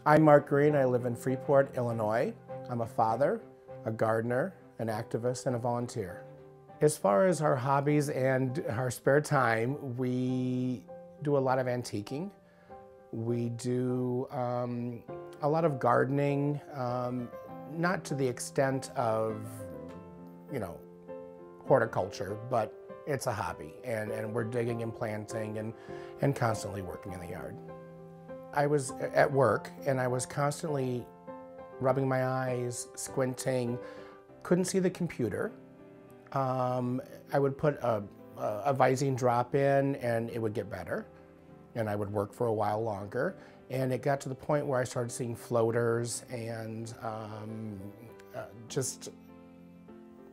I'm Mark Green. I live in Freeport, Illinois. I'm a father, a gardener, an activist, and a volunteer. As far as our hobbies and our spare time, we do a lot of antiquing. We do a lot of gardening, not to the extent of, horticulture, but it's a hobby, and we're digging and planting and constantly working in the yard. I was at work and I was constantly rubbing my eyes, squinting, couldn't see the computer. I would put a Visine drop in and it would get better, and I would work for a while longer. And it got to the point where I started seeing floaters and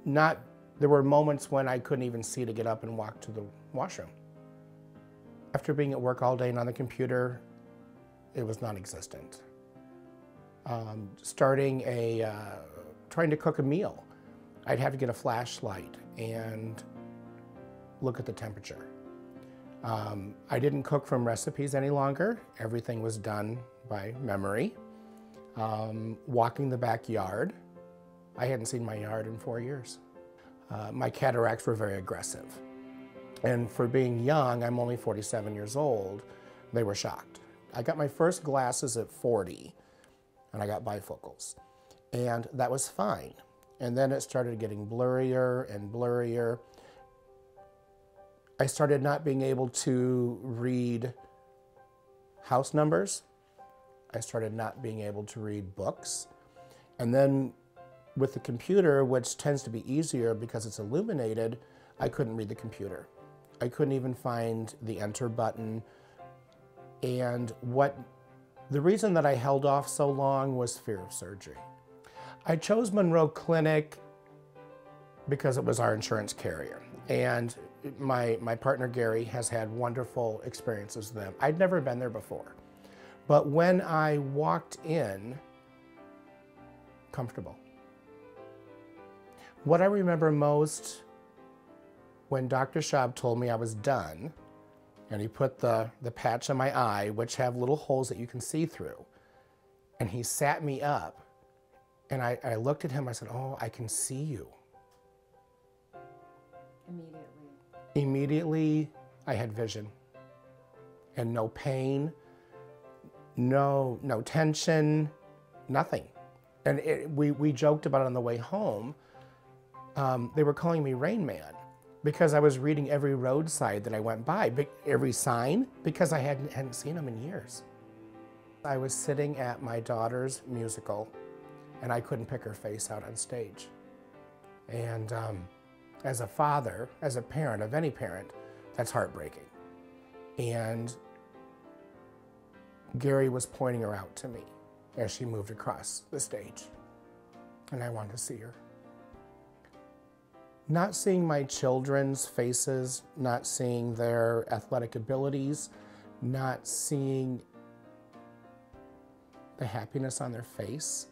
there were moments when I couldn't even see to get up and walk to the washroom. After being at work all day and on the computer, it was non-existent. Trying to cook a meal, I'd have to get a flashlight and look at the temperature. I didn't cook from recipes any longer. Everything was done by memory. Walking the backyard, I hadn't seen my yard in 4 years. My cataracts were very aggressive. And for being young, I'm only 47 years old, they were shocked. I got my first glasses at 40, and I got bifocals. And that was fine. And then it started getting blurrier and blurrier. I started not being able to read house numbers. I started not being able to read books. And then with the computer, which tends to be easier because it's illuminated, I couldn't read the computer. I couldn't even find the enter button. And the reason that I held off so long was fear of surgery. I chose Monroe Clinic because it was our insurance carrier. And my partner Gary has had wonderful experiences with them. I'd never been there before. But when I walked in, comfortable. What I remember most, when Dr. Schaub told me I was done, and he put the patch on my eye, which have little holes that you can see through, and he sat me up, and I looked at him, I said, "Oh, I can see you." Immediately, I had vision, and no pain, no tension, nothing. And we joked about it on the way home. They were calling me Rain Man because I was reading every roadside that I went by, every sign, because I hadn't seen them in years. I was sitting at my daughter's musical, and I couldn't pick her face out on stage. And as a father, as a parent of any parent, that's heartbreaking. And Gary was pointing her out to me as she moved across the stage, and I wanted to see her. Not seeing my children's faces, not seeing their athletic abilities, not seeing the happiness on their face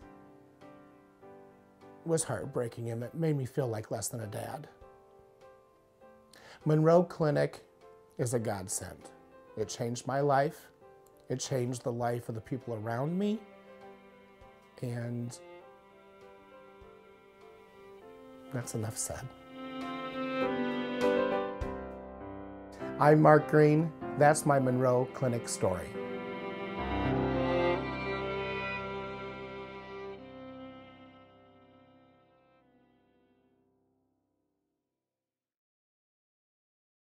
was heartbreaking, and it made me feel like less than a dad. Monroe Clinic is a godsend. It changed my life. It changed the life of the people around me. And that's enough said. I'm Mark Green. That's my Monroe Clinic story.